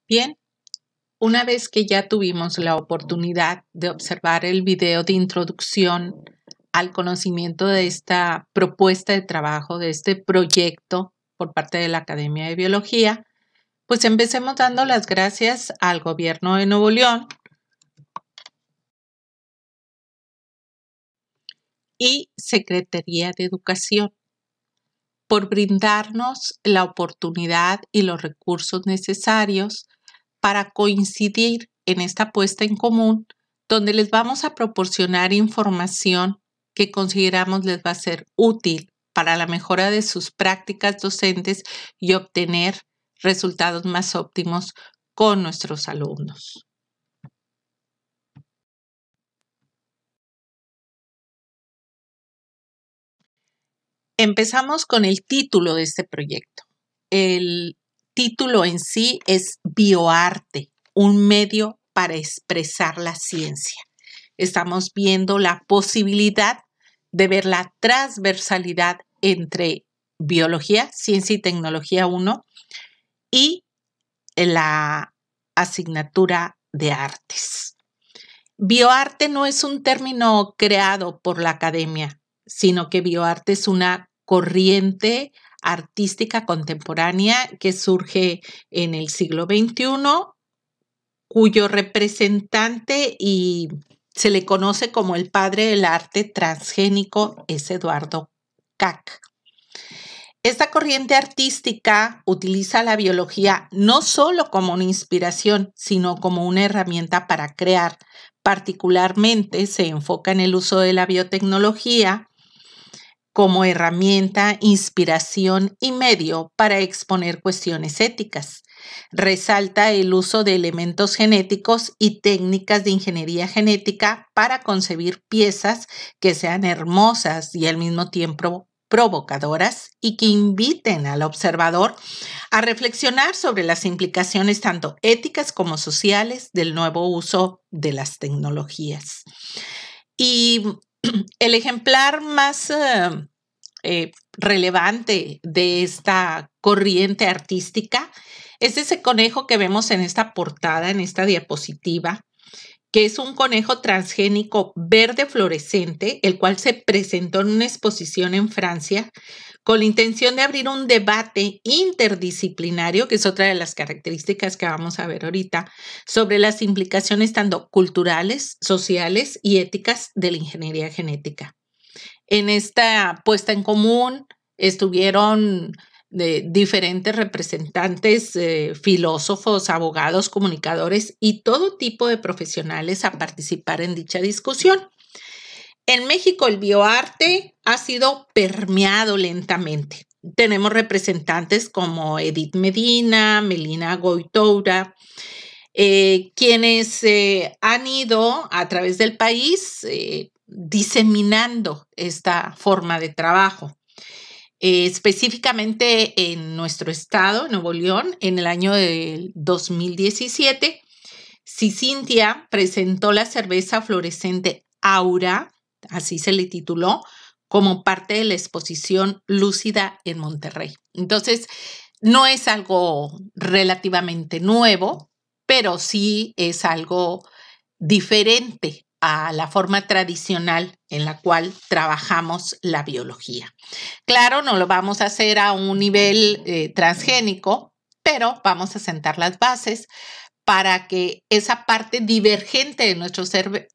Bien, una vez que ya tuvimos la oportunidad de observar el video de introducción al conocimiento de esta propuesta de trabajo, de este proyecto por parte de la Academia de Biología, pues empecemos dando las gracias al Gobierno de Nuevo León y Secretaría de Educación por brindarnos la oportunidad y los recursos necesarios para coincidir en esta puesta en común, donde les vamos a proporcionar información que consideramos les va a ser útil para la mejora de sus prácticas docentes y obtener resultados más óptimos con nuestros alumnos. Empezamos con el título de este proyecto. El título en sí es Bioarte, un medio para expresar la ciencia. Estamos viendo la posibilidad de ver la transversalidad entre biología, ciencia y tecnología 1 y la asignatura de artes. Bioarte no es un término creado por la academia, sino que bioarte es una corriente artística contemporánea que surge en el siglo XXI, cuyo representante y se le conoce como el padre del arte transgénico es Eduardo Kac. Esta corriente artística utiliza la biología no solo como una inspiración, sino como una herramienta para crear. Particularmente se enfoca en el uso de la biotecnología como herramienta, inspiración y medio para exponer cuestiones éticas. Resalta el uso de elementos genéticos y técnicas de ingeniería genética para concebir piezas que sean hermosas y al mismo tiempo provocadoras y que inviten al observador a reflexionar sobre las implicaciones tanto éticas como sociales del nuevo uso de las tecnologías. Y el ejemplar más relevante de esta corriente artística es ese conejo que vemos en esta portada, en esta diapositiva, que es un conejo transgénico verde fluorescente, el cual se presentó en una exposición en Francia con la intención de abrir un debate interdisciplinario, que es otra de las características que vamos a ver ahorita, sobre las implicaciones tanto culturales, sociales y éticas de la ingeniería genética. En esta puesta en común estuvieron diferentes representantes, filósofos, abogados, comunicadores y todo tipo de profesionales a participar en dicha discusión. En México el bioarte ha sido permeado lentamente. Tenemos representantes como Edith Medina, Melina Goytoura, quienes han ido a través del país diseminando esta forma de trabajo. Específicamente en nuestro estado, Nuevo León, en el año del 2017, Cicintia presentó la cerveza fluorescente Aura, así se le tituló, como parte de la exposición Lúcida en Monterrey. Entonces, no es algo relativamente nuevo, pero sí es algo diferente a la forma tradicional en la cual trabajamos la biología. Claro, no lo vamos a hacer a un nivel transgénico, pero vamos a sentar las bases para que esa parte divergente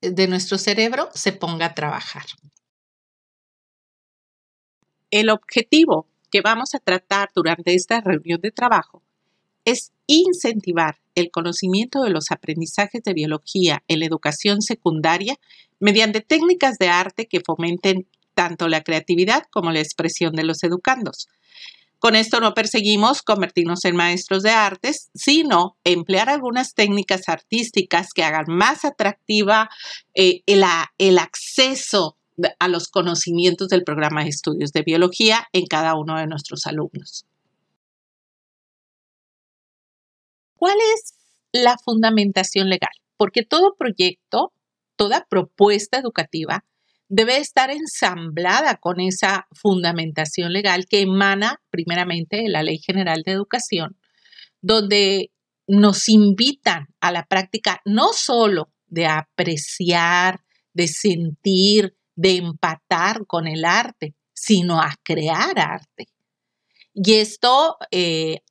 de nuestro cerebro se ponga a trabajar. El objetivo que vamos a tratar durante esta reunión de trabajo es incentivar el conocimiento de los aprendizajes de biología en la educación secundaria mediante técnicas de arte que fomenten tanto la creatividad como la expresión de los educandos. Con esto no perseguimos convertirnos en maestros de artes, sino emplear algunas técnicas artísticas que hagan más atractiva el acceso a los conocimientos del programa de estudios de biología en cada uno de nuestros alumnos. ¿Cuál es la fundamentación legal? Porque todo proyecto, toda propuesta educativa debe estar ensamblada con esa fundamentación legal que emana primeramente de la Ley General de Educación, donde nos invitan a la práctica no solo de apreciar, de sentir, de empatar con el arte, sino a crear arte. Y esto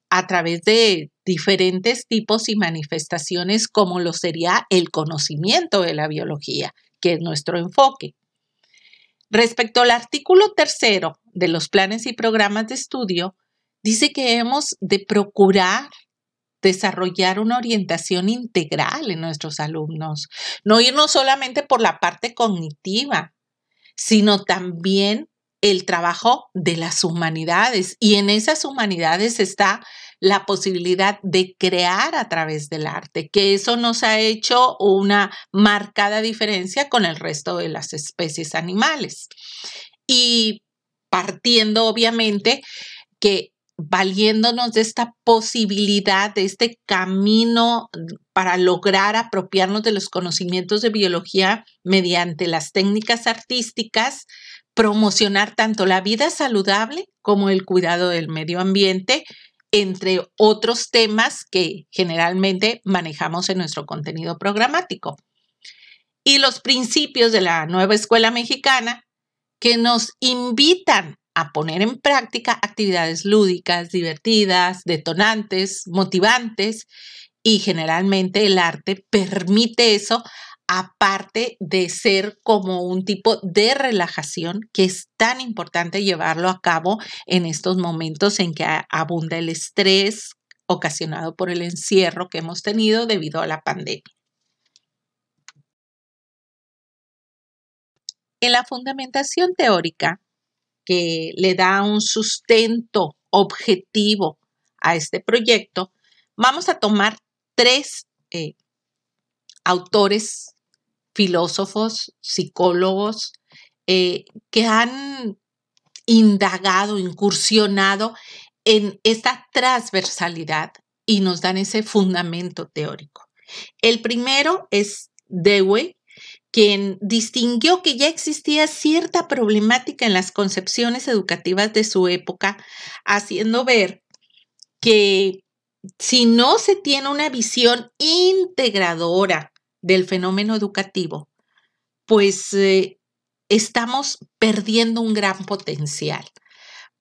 a través de diferentes tipos y manifestaciones como lo sería el conocimiento de la biología, que es nuestro enfoque. Respecto al artículo 3 de los planes y programas de estudio, dice que hemos de procurar desarrollar una orientación integral en nuestros alumnos, no irnos solamente por la parte cognitiva, sino también el trabajo de las humanidades. Y en esas humanidades está la posibilidad de crear a través del arte, que eso nos ha hecho una marcada diferencia con el resto de las especies animales. Y partiendo, obviamente, que valiéndonos de esta posibilidad, de este camino para lograr apropiarnos de los conocimientos de biología mediante las técnicas artísticas, promocionar tanto la vida saludable como el cuidado del medio ambiente, entre otros temas que generalmente manejamos en nuestro contenido programático. Y los principios de la nueva escuela mexicana que nos invitan a poner en práctica actividades lúdicas, divertidas, detonantes, motivantes, y generalmente el arte permite eso, aparte de ser como un tipo de relajación que es tan importante llevarlo a cabo en estos momentos en que abunda el estrés ocasionado por el encierro que hemos tenido debido a la pandemia. En la fundamentación teórica, que le da un sustento objetivo a este proyecto, vamos a tomar 3 autores, filósofos, psicólogos, que han indagado, incursionado en esta transversalidad y nos dan ese fundamento teórico. El primero es Dewey, quien distinguió que ya existía cierta problemática en las concepciones educativas de su época, haciendo ver que si no se tiene una visión integradora del fenómeno educativo, pues estamos perdiendo un gran potencial.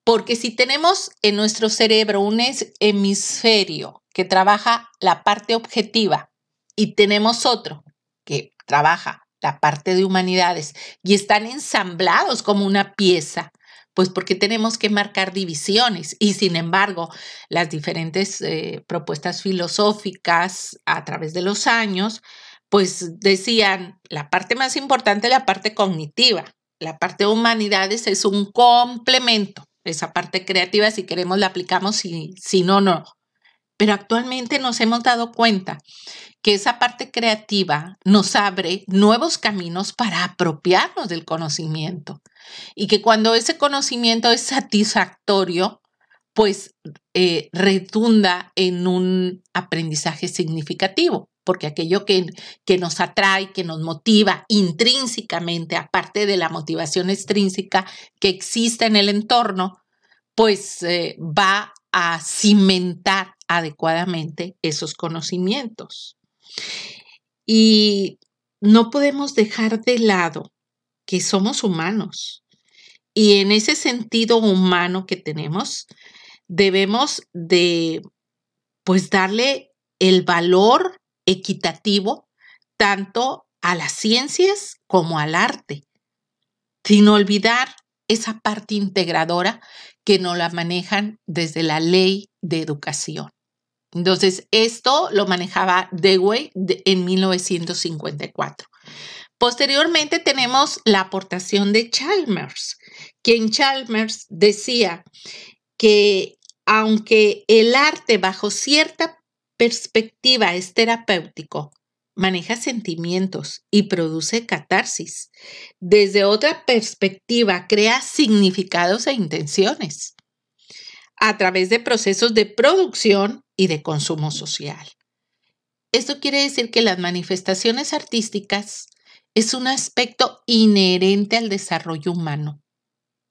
Porque si tenemos en nuestro cerebro un hemisferio que trabaja la parte objetiva y tenemos otro que trabaja la parte de humanidades y están ensamblados como una pieza, pues porque tenemos que marcar divisiones. Y sin embargo, las diferentes propuestas filosóficas a través de los años, pues decían, la parte más importante es la parte cognitiva. La parte de humanidades es un complemento. Esa parte creativa, si queremos, la aplicamos, si no, no. Pero actualmente nos hemos dado cuenta que esa parte creativa nos abre nuevos caminos para apropiarnos del conocimiento y que cuando ese conocimiento es satisfactorio, pues redunda en un aprendizaje significativo, porque aquello que nos atrae, que nos motiva intrínsecamente, aparte de la motivación extrínseca que existe en el entorno, pues va a cimentar adecuadamente esos conocimientos. Y no podemos dejar de lado que somos humanos y en ese sentido humano que tenemos debemos de pues darle el valor equitativo tanto a las ciencias como al arte, sin olvidar esa parte integradora que nos la manejan desde la ley de educación. Entonces, esto lo manejaba Dewey en 1954. Posteriormente tenemos la aportación de Chalmers, quien Chalmers decía que aunque el arte bajo cierta perspectiva es terapéutico, maneja sentimientos y produce catarsis. Desde otra perspectiva, crea significados e intenciones a través de procesos de producción y de consumo social. Esto quiere decir que las manifestaciones artísticas es un aspecto inherente al desarrollo humano.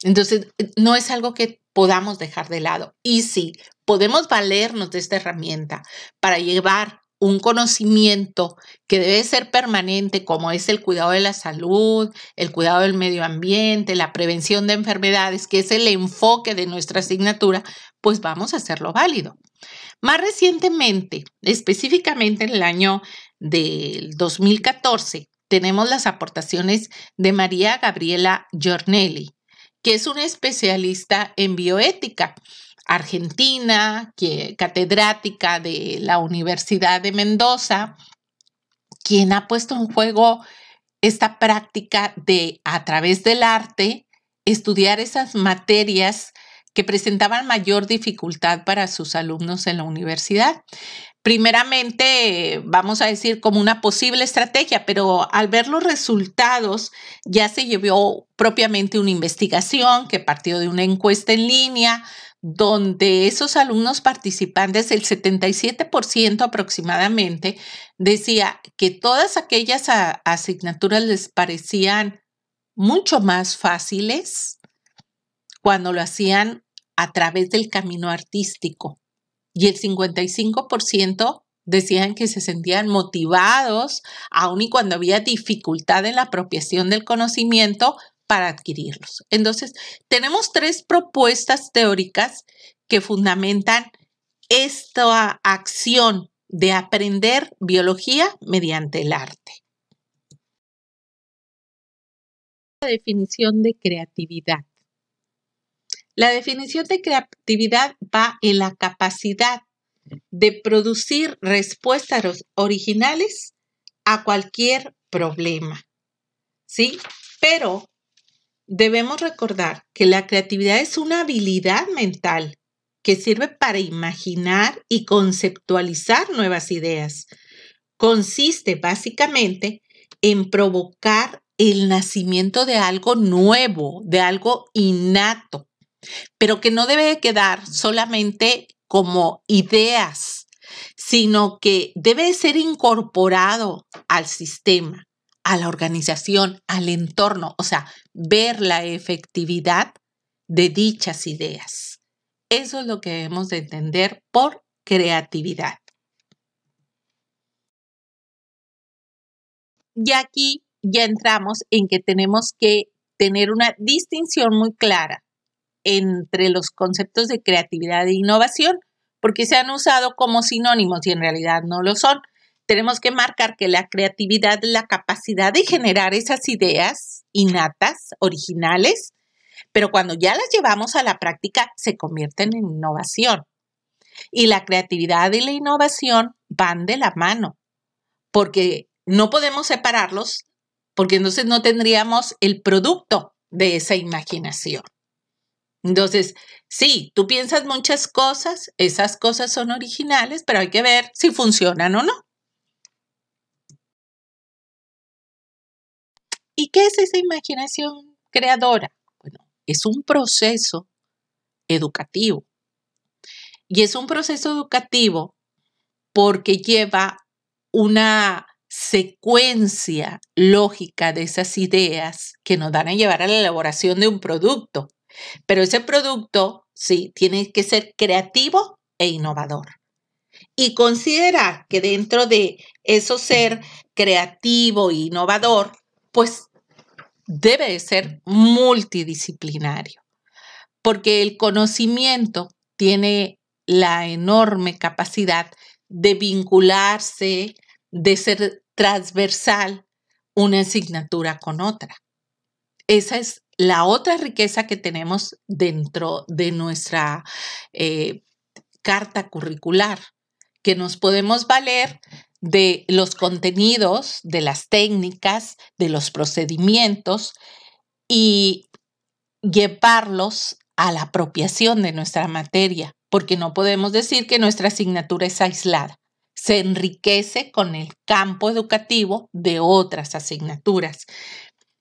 Entonces, no es algo que podamos dejar de lado. Y sí, podemos valernos de esta herramienta para llevar un conocimiento que debe ser permanente, como es el cuidado de la salud, el cuidado del medio ambiente, la prevención de enfermedades, que es el enfoque de nuestra asignatura, pues vamos a hacerlo válido. Más recientemente, específicamente en el año del 2014, tenemos las aportaciones de María Gabriela Giornelli, que es una especialista en bioética argentina, catedrática de la Universidad de Mendoza, quien ha puesto en juego esta práctica de, a través del arte, estudiar esas materias que presentaban mayor dificultad para sus alumnos en la universidad. Primeramente, vamos a decir como una posible estrategia, pero al ver los resultados ya se llevó propiamente una investigación que partió de una encuesta en línea, donde esos alumnos participantes, el 77% aproximadamente, decía que todas aquellas asignaturas les parecían mucho más fáciles cuando lo hacían a través del camino artístico. Y el 55% decían que se sentían motivados, aun y cuando había dificultad en la apropiación del conocimiento, para adquirirlos. Entonces, tenemos 3 propuestas teóricas que fundamentan esta acción de aprender biología mediante el arte. La definición de creatividad. La definición de creatividad va en la capacidad de producir respuestas originales a cualquier problema, ¿sí? Pero debemos recordar que la creatividad es una habilidad mental que sirve para imaginar y conceptualizar nuevas ideas. Consiste básicamente en provocar el nacimiento de algo nuevo, de algo innato, pero que no debe quedar solamente como ideas, sino que debe ser incorporado al sistema, a la organización, al entorno, o sea, ver la efectividad de dichas ideas. Eso es lo que debemos de entender por creatividad. Y aquí ya entramos en que tenemos que tener una distinción muy clara entre los conceptos de creatividad e innovación, porque se han usado como sinónimos y en realidad no lo son. Tenemos que marcar que la creatividad es la capacidad de generar esas ideas innatas, originales, pero cuando ya las llevamos a la práctica se convierten en innovación. Y la creatividad y la innovación van de la mano, porque no podemos separarlos, porque entonces no tendríamos el producto de esa imaginación. Entonces, sí, tú piensas muchas cosas, esas cosas son originales, pero hay que ver si funcionan o no. ¿Y qué es esa imaginación creadora? Bueno, es un proceso educativo. Y es un proceso educativo porque lleva una secuencia lógica de esas ideas que nos van a llevar a la elaboración de un producto. Pero ese producto, sí, tiene que ser creativo e innovador. Y considerar que dentro de eso ser creativo e innovador, pues debe de ser multidisciplinario, porque el conocimiento tiene la enorme capacidad de vincularse, de ser transversal una asignatura con otra. Esa es la otra riqueza que tenemos dentro de nuestra carta curricular, que nos podemos valer de los contenidos, de las técnicas, de los procedimientos y llevarlos a la apropiación de nuestra materia, porque no podemos decir que nuestra asignatura es aislada. Se enriquece con el campo educativo de otras asignaturas.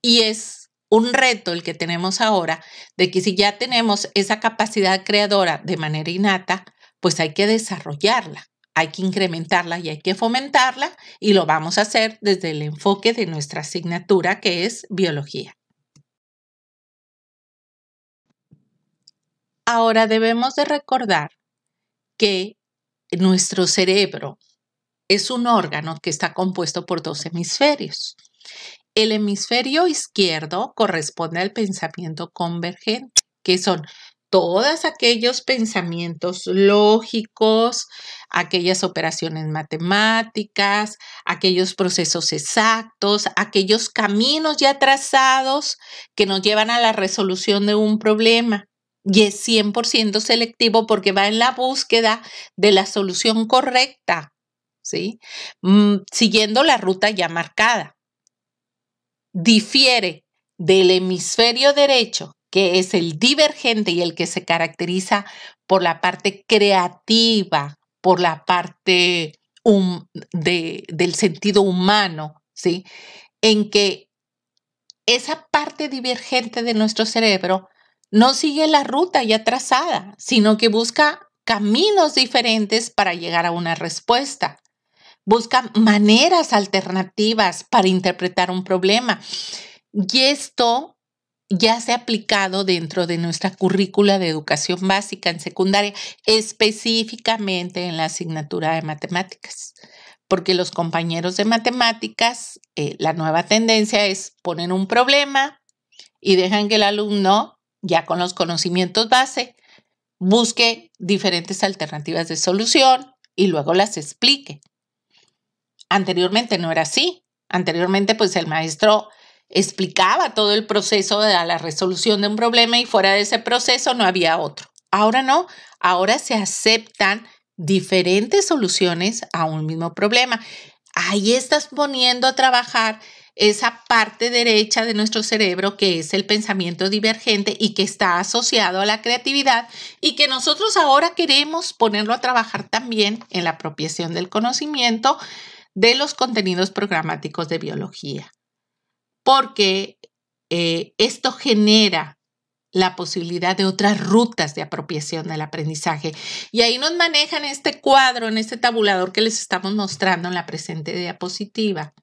Y es un reto el que tenemos ahora de que si ya tenemos esa capacidad creadora de manera innata, pues hay que desarrollarla, hay que incrementarla y hay que fomentarla y lo vamos a hacer desde el enfoque de nuestra asignatura que es biología. Ahora debemos de recordar que nuestro cerebro es un órgano que está compuesto por 2 hemisferios. El hemisferio izquierdo corresponde al pensamiento convergente, que son todos aquellos pensamientos lógicos, aquellas operaciones matemáticas, aquellos procesos exactos, aquellos caminos ya trazados que nos llevan a la resolución de un problema. Y es 100% selectivo porque va en la búsqueda de la solución correcta, ¿sí? Siguiendo la ruta ya marcada. Difiere del hemisferio derecho, que es el divergente y el que se caracteriza por la parte creativa, por la parte del sentido humano, ¿sí? En que esa parte divergente de nuestro cerebro no sigue la ruta ya trazada, sino que busca caminos diferentes para llegar a una respuesta. Busca maneras alternativas para interpretar un problema. Y esto ya se ha aplicado dentro de nuestra currícula de educación básica en secundaria, específicamente en la asignatura de matemáticas. Porque los compañeros de matemáticas, la nueva tendencia es poner un problema y dejan que el alumno, ya con los conocimientos base, busque diferentes alternativas de solución y luego las explique. Anteriormente no era así. Anteriormente, pues el maestro explicaba todo el proceso de la resolución de un problema y fuera de ese proceso no había otro. Ahora no, ahora se aceptan diferentes soluciones a un mismo problema. Ahí estás poniendo a trabajar esa parte derecha de nuestro cerebro que es el pensamiento divergente y que está asociado a la creatividad y que nosotros ahora queremos ponerlo a trabajar también en la apropiación del conocimiento de los contenidos programáticos de biología, porque esto genera la posibilidad de otras rutas de apropiación del aprendizaje. Y ahí nos manejan este cuadro, en este tabulador que les estamos mostrando en la presente diapositiva,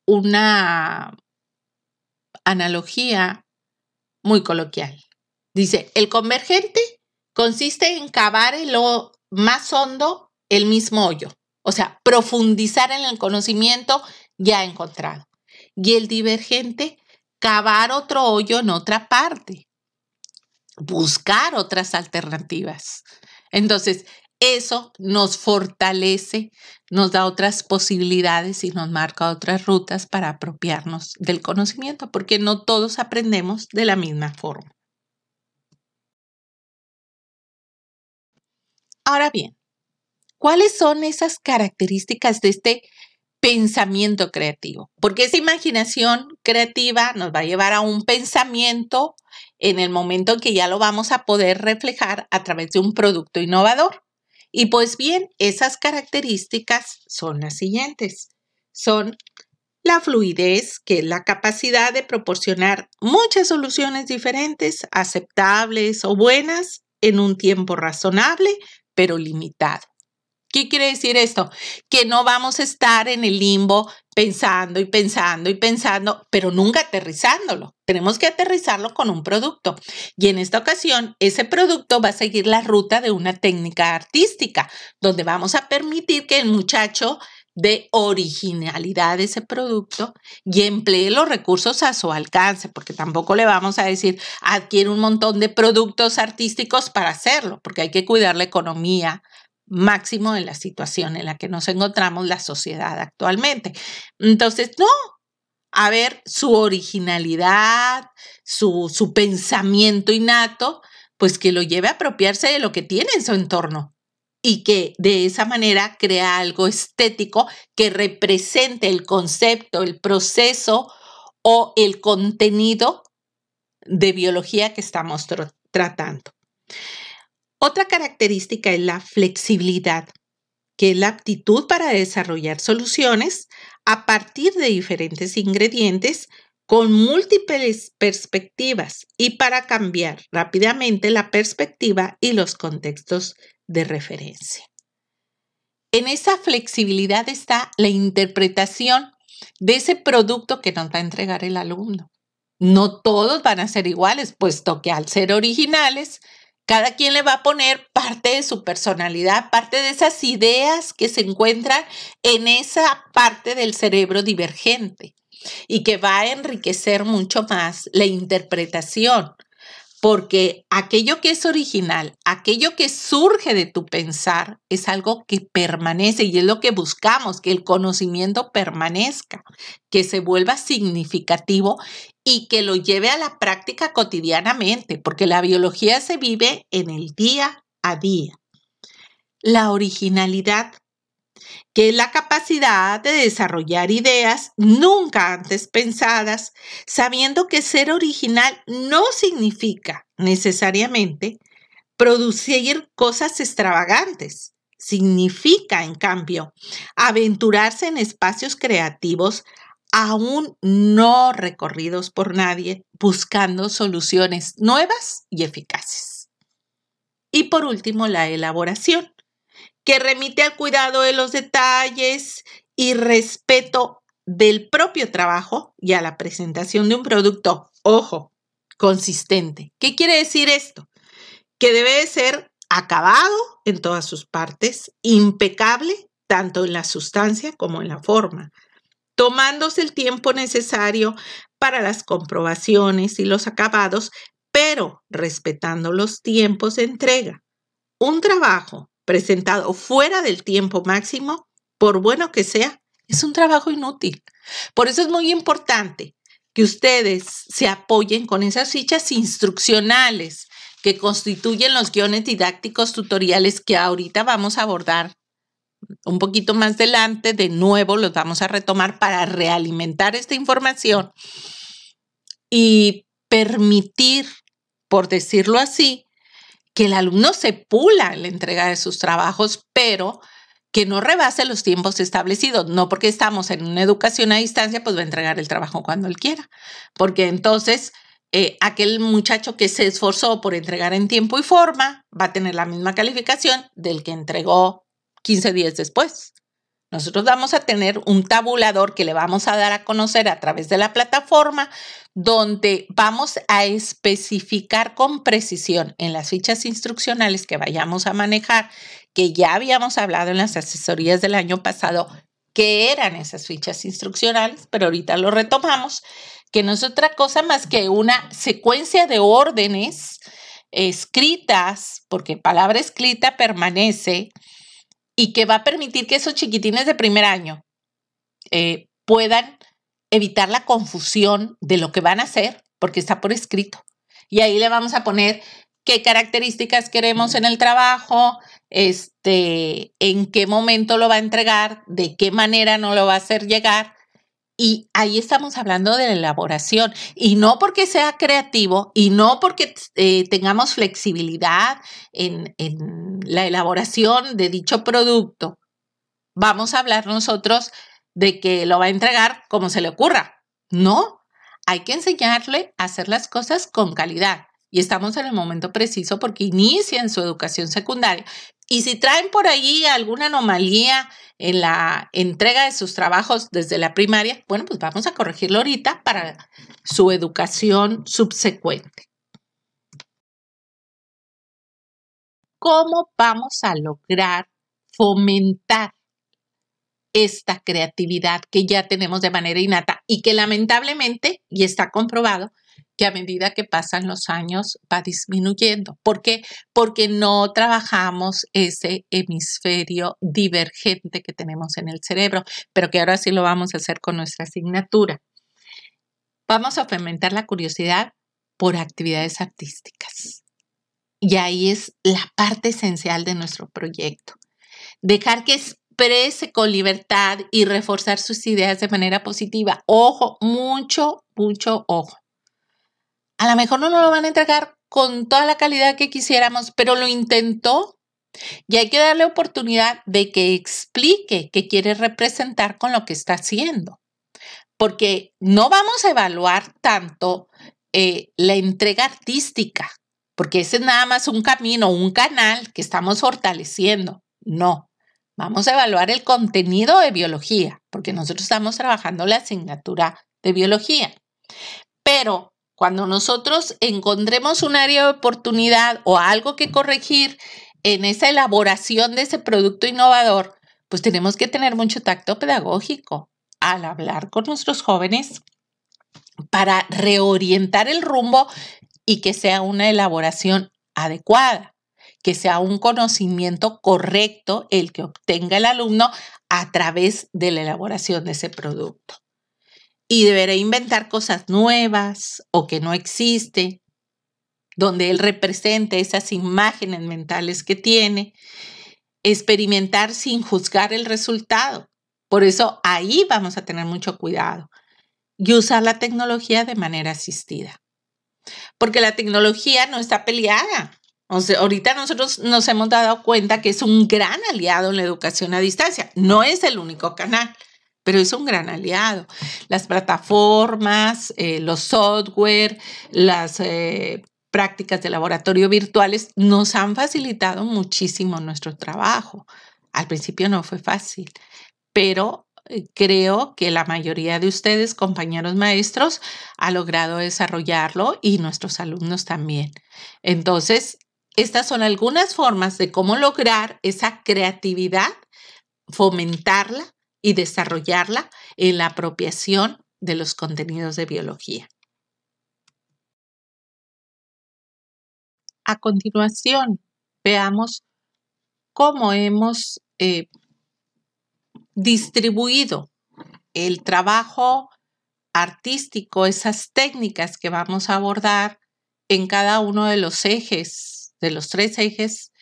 una analogía muy coloquial. Dice, el convergente consiste en cavar en lo más hondo el mismo hoyo. O sea, profundizar en el conocimiento ya encontrado. Y el divergente, cavar otro hoyo en otra parte, buscar otras alternativas. Entonces, eso nos fortalece, nos da otras posibilidades y nos marca otras rutas para apropiarnos del conocimiento, porque no todos aprendemos de la misma forma. Ahora bien, ¿cuáles son esas características de este pensamiento creativo? Porque esa imaginación creativa nos va a llevar a un pensamiento en el momento en que ya lo vamos a poder reflejar a través de un producto innovador. Y pues bien, esas características son las siguientes. Son la fluidez, que es la capacidad de proporcionar muchas soluciones diferentes, aceptables o buenas en un tiempo razonable, pero limitado. ¿Qué quiere decir esto? Que no vamos a estar en el limbo pensando y pensando y pensando, pero nunca aterrizándolo. Tenemos que aterrizarlo con un producto. Y en esta ocasión, ese producto va a seguir la ruta de una técnica artística, donde vamos a permitir que el muchacho dé originalidad de ese producto y emplee los recursos a su alcance, porque tampoco le vamos a decir adquiere un montón de productos artísticos para hacerlo, porque hay que cuidar la economía máximo en la situación en la que nos encontramos la sociedad actualmente. Entonces, no, a ver, su originalidad, su pensamiento innato, pues que lo lleve a apropiarse de lo que tiene en su entorno y que de esa manera crea algo estético que represente el concepto, el proceso o el contenido de biología que estamos tratando. Otra característica es la flexibilidad, que es la aptitud para desarrollar soluciones a partir de diferentes ingredientes con múltiples perspectivas y para cambiar rápidamente la perspectiva y los contextos de referencia. En esa flexibilidad está la interpretación de ese producto que nos va a entregar el alumno. No todos van a ser iguales, puesto que al ser originales, cada quien le va a poner parte de su personalidad, parte de esas ideas que se encuentran en esa parte del cerebro divergente y que va a enriquecer mucho más la interpretación. Porque aquello que es original, aquello que surge de tu pensar, es algo que permanece y es lo que buscamos, que el conocimiento permanezca, que se vuelva significativo y que lo lleve a la práctica cotidianamente, porque la biología se vive en el día a día. La originalidad, que es la capacidad de desarrollar ideas nunca antes pensadas, sabiendo que ser original no significa necesariamente producir cosas extravagantes. Significa, en cambio, aventurarse en espacios creativos aún no recorridos por nadie, buscando soluciones nuevas y eficaces. Y por último, la elaboración, que remite al cuidado de los detalles y respeto del propio trabajo y a la presentación de un producto, ojo, consistente. ¿Qué quiere decir esto? Que debe de ser acabado en todas sus partes, impecable tanto en la sustancia como en la forma, tomándose el tiempo necesario para las comprobaciones y los acabados, pero respetando los tiempos de entrega. Un trabajo presentado fuera del tiempo máximo, por bueno que sea, es un trabajo inútil. Por eso es muy importante que ustedes se apoyen con esas fichas instruccionales que constituyen los guiones didácticos tutoriales que ahorita vamos a abordar un poquito más adelante. De nuevo los vamos a retomar para realimentar esta información y permitir, por decirlo así, que el alumno se pula en la entrega de sus trabajos, pero que no rebase los tiempos establecidos. No porque estamos en una educación a distancia, pues va a entregar el trabajo cuando él quiera, porque entonces aquel muchacho que se esforzó por entregar en tiempo y forma va a tener la misma calificación del que entregó 15 días después. Nosotros vamos a tener un tabulador que le vamos a dar a conocer a través de la plataforma, donde vamos a especificar con precisión en las fichas instruccionales que vayamos a manejar, que ya habíamos hablado en las asesorías del año pasado, qué eran esas fichas instruccionales, pero ahorita lo retomamos, que no es otra cosa más que una secuencia de órdenes escritas, porque palabra escrita permanece, y que va a permitir que esos chiquitines de primer año puedan evitar la confusión de lo que van a hacer, porque está por escrito. Y ahí le vamos a poner qué características queremos en el trabajo, en qué momento lo va a entregar, de qué manera no lo va a hacer llegar. Y ahí estamos hablando de la elaboración, y no porque sea creativo y no porque tengamos flexibilidad en la elaboración de dicho producto, vamos a hablar nosotros de que lo va a entregar como se le ocurra. No, hay que enseñarle a hacer las cosas con calidad. Y estamos en el momento preciso porque inician su educación secundaria. Y si traen por ahí alguna anomalía en la entrega de sus trabajos desde la primaria, bueno, pues vamos a corregirlo ahorita para su educación subsecuente. ¿Cómo vamos a lograr fomentar esta creatividad que ya tenemos de manera innata y que lamentablemente, y está comprobado, que a medida que pasan los años va disminuyendo? ¿Por qué? Porque no trabajamos ese hemisferio divergente que tenemos en el cerebro, pero que ahora sí lo vamos a hacer con nuestra asignatura. Vamos a fomentar la curiosidad por actividades artísticas. Y ahí es la parte esencial de nuestro proyecto. Dejar que exprese con libertad y reforzar sus ideas de manera positiva. Ojo, mucho ojo. A lo mejor no nos lo van a entregar con toda la calidad que quisiéramos, pero lo intentó y hay que darle oportunidad de que explique qué quiere representar con lo que está haciendo. Porque no vamos a evaluar tanto la entrega artística, porque ese es nada más un camino, un canal que estamos fortaleciendo. No, vamos a evaluar el contenido de biología, porque nosotros estamos trabajando la asignatura de biología. Pero Pero cuando nosotros encontremos un área de oportunidad o algo que corregir en esa elaboración de ese producto innovador, pues tenemos que tener mucho tacto pedagógico al hablar con nuestros jóvenes para reorientar el rumbo y que sea una elaboración adecuada, que sea un conocimiento correcto el que obtenga el alumno a través de la elaboración de ese producto. Y deberá inventar cosas nuevas o que no existen, donde él represente esas imágenes mentales que tiene, experimentar sin juzgar el resultado. Por eso ahí vamos a tener mucho cuidado y usar la tecnología de manera asistida. Porque la tecnología no está peleada. O sea, ahorita nosotros nos hemos dado cuenta que es un gran aliado en la educación a distancia. No es el único canal, pero es un gran aliado. Las plataformas, los software, las prácticas de laboratorio virtuales nos han facilitado muchísimo nuestro trabajo. Al principio no fue fácil, pero creo que la mayoría de ustedes, compañeros maestros, ha logrado desarrollarlo y nuestros alumnos también. Entonces, estas son algunas formas de cómo lograr esa creatividad, fomentarla y desarrollarla en la apropiación de los contenidos de biología. A continuación, veamos cómo hemos distribuido el trabajo artístico, esas técnicas que vamos a abordar en cada uno de los ejes, de los 3 ejes,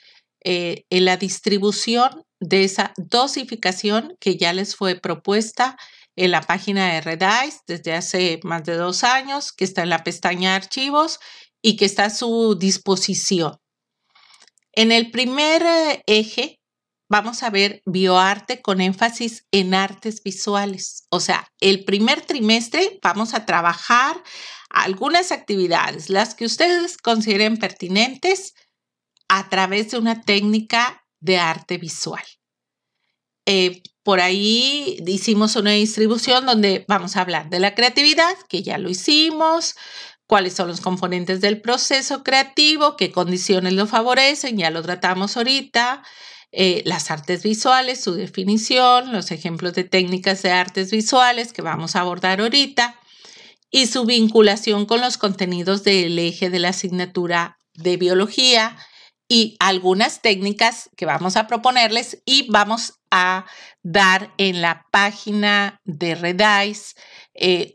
en la distribución de esa dosificación que ya les fue propuesta en la página de Redice desde hace más de 2 años, que está en la pestaña Archivos y que está a su disposición. En el primer eje vamos a ver bioarte con énfasis en artes visuales. O sea, el primer trimestre vamos a trabajar algunas actividades, las que ustedes consideren pertinentes a través de una técnica de arte visual. Por ahí hicimos una distribución donde vamos a hablar de la creatividad, que ya lo hicimos, cuáles son los componentes del proceso creativo, qué condiciones lo favorecen, ya lo tratamos ahorita, las artes visuales, su definición, los ejemplos de técnicas de artes visuales que vamos a abordar ahorita y su vinculación con los contenidos del eje de la asignatura de biología y algunas técnicas que vamos a proponerles y vamos a dar en la página de Redice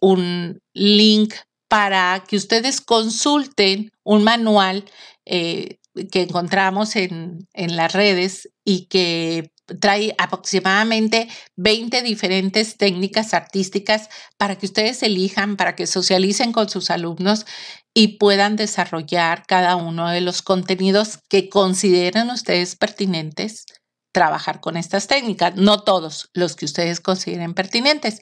un link para que ustedes consulten un manual que encontramos en las redes y que trae aproximadamente 20 diferentes técnicas artísticas para que ustedes elijan, para que socialicen con sus alumnos y puedan desarrollar cada uno de los contenidos que consideren ustedes pertinentes trabajar con estas técnicas. No todos los que ustedes consideren pertinentes,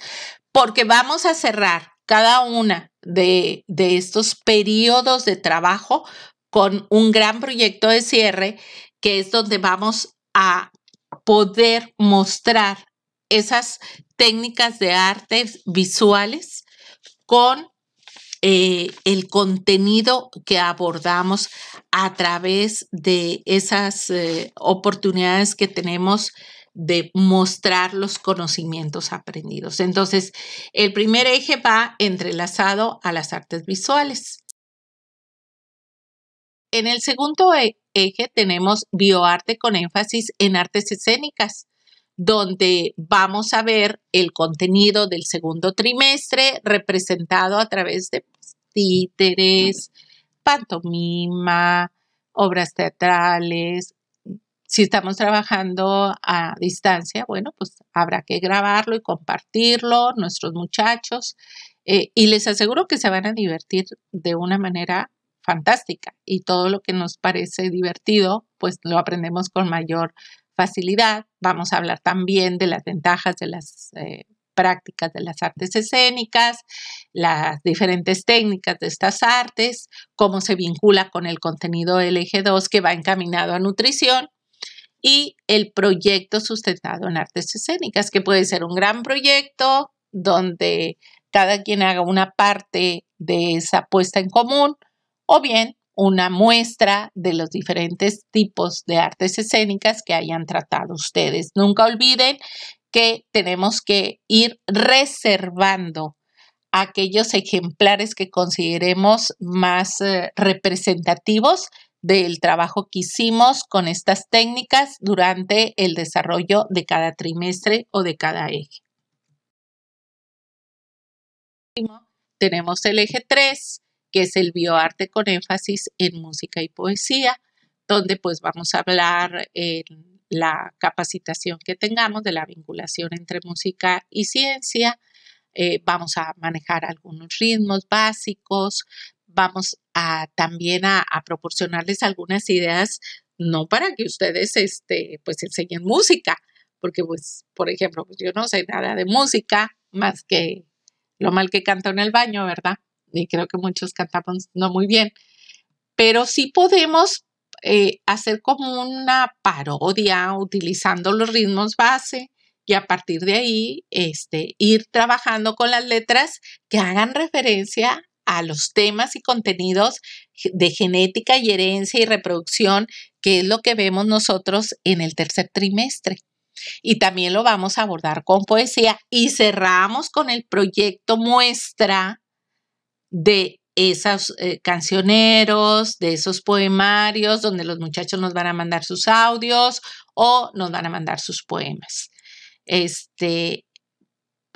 porque vamos a cerrar cada una de estos periodos de trabajo con un gran proyecto de cierre, que es donde vamos a poder mostrar esas técnicas de artes visuales con el contenido que abordamos a través de esas oportunidades que tenemos de mostrar los conocimientos aprendidos. Entonces, el primer eje va entrelazado a las artes visuales. En el segundo eje tenemos bioarte con énfasis en artes escénicas, donde vamos a ver el contenido del segundo trimestre representado a través de títeres, pantomima, obras teatrales. Si estamos trabajando a distancia, bueno, pues habrá que grabarlo y compartirlo, nuestros muchachos, y les aseguro que se van a divertir de una manera fantástica y todo lo que nos parece divertido, pues lo aprendemos con mayor facilidad. Vamos a hablar también de las ventajas de las prácticas de las artes escénicas, las diferentes técnicas de estas artes, cómo se vincula con el contenido del eje 2 que va encaminado a nutrición y el proyecto sustentado en artes escénicas, que puede ser un gran proyecto donde cada quien haga una parte de esa puesta en común, o bien una muestra de los diferentes tipos de artes escénicas que hayan tratado ustedes. Nunca olviden que tenemos que ir reservando aquellos ejemplares que consideremos más representativos del trabajo que hicimos con estas técnicas durante el desarrollo de cada trimestre o de cada eje. Tenemos el eje 3, que es el bioarte con énfasis en música y poesía, donde pues vamos a hablar en la capacitación que tengamos de la vinculación entre música y ciencia. Vamos a manejar algunos ritmos básicos, vamos a también a proporcionarles algunas ideas, no para que ustedes pues enseñen música, porque pues, por ejemplo, pues yo no sé nada de música, más que lo mal que canto en el baño, ¿verdad? Y creo que muchos cantamos no muy bien, pero sí podemos hacer como una parodia utilizando los ritmos base y a partir de ahí ir trabajando con las letras que hagan referencia a los temas y contenidos de genética y herencia y reproducción, que es lo que vemos nosotros en el tercer trimestre. Y también lo vamos a abordar con poesía y cerramos con el proyecto muestra de esos cancioneros, de esos poemarios donde los muchachos nos van a mandar sus audios o nos van a mandar sus poemas.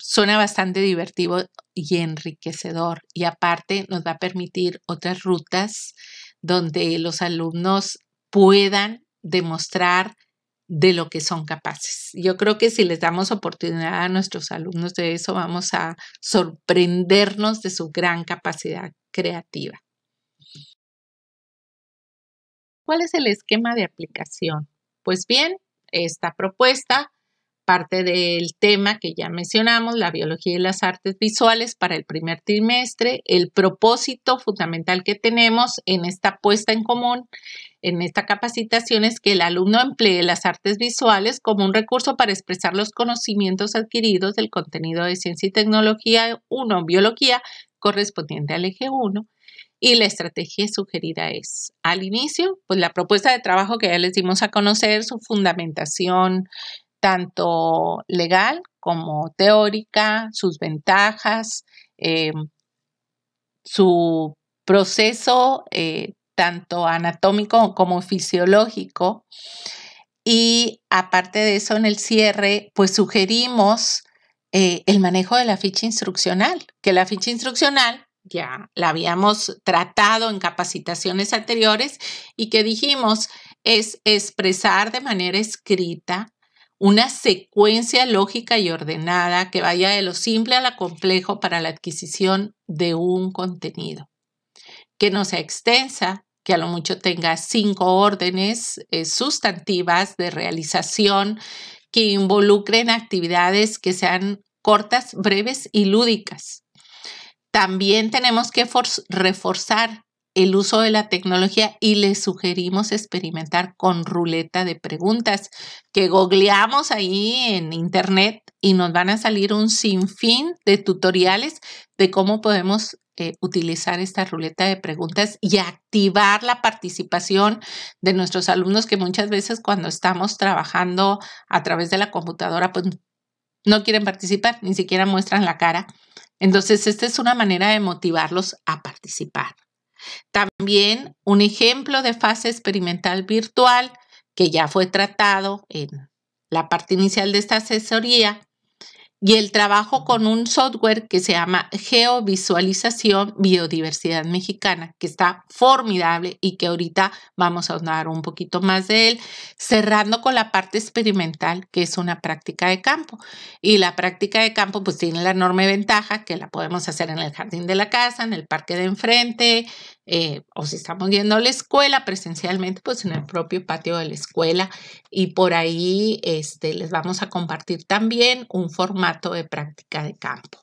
Suena bastante divertido y enriquecedor y aparte nos va a permitir otras rutas donde los alumnos puedan demostrar de lo que son capaces. Yo creo que si les damos oportunidad a nuestros alumnos de eso, vamos a sorprendernos de su gran capacidad creativa. ¿Cuál es el esquema de aplicación? Pues bien, esta propuesta parte del tema que ya mencionamos, la biología y las artes visuales para el primer trimestre, el propósito fundamental que tenemos en esta puesta en común, en esta capacitación, es que el alumno emplee las artes visuales como un recurso para expresar los conocimientos adquiridos del contenido de ciencia y tecnología 1, biología, correspondiente al eje 1. Y la estrategia sugerida es, al inicio, pues la propuesta de trabajo que ya les dimos a conocer, su fundamentación tanto legal como teórica, sus ventajas, su proceso tanto anatómico como fisiológico. Y aparte de eso, en el cierre, pues sugerimos el manejo de la ficha instruccional, que la ficha instruccional ya la habíamos tratado en capacitaciones anteriores y que dijimos es expresar de manera escrita una secuencia lógica y ordenada que vaya de lo simple a lo complejo para la adquisición de un contenido, que no sea extensa, que a lo mucho tenga 5 órdenes sustantivas de realización que involucren actividades que sean cortas, breves y lúdicas. También tenemos que reforzar el uso de la tecnología y les sugerimos experimentar con ruleta de preguntas, que googleamos ahí en internet y nos van a salir un sinfín de tutoriales de cómo podemos utilizar esta ruleta de preguntas y activar la participación de nuestros alumnos, que muchas veces cuando estamos trabajando a través de la computadora pues no quieren participar, ni siquiera muestran la cara. Entonces, esta es una manera de motivarlos a participar. También un ejemplo de fase experimental virtual que ya fue tratado en la parte inicial de esta asesoría, y el trabajo con un software que se llama Geovisualización Biodiversidad Mexicana, que está formidable y que ahorita vamos a hablar un poquito más de él, cerrando con la parte experimental, que es una práctica de campo. Y la práctica de campo pues tiene la enorme ventaja que la podemos hacer en el jardín de la casa, en el parque de enfrente, o si estamos yendo a la escuela presencialmente, pues en el propio patio de la escuela. Y por ahí les vamos a compartir también un formato de práctica de campo.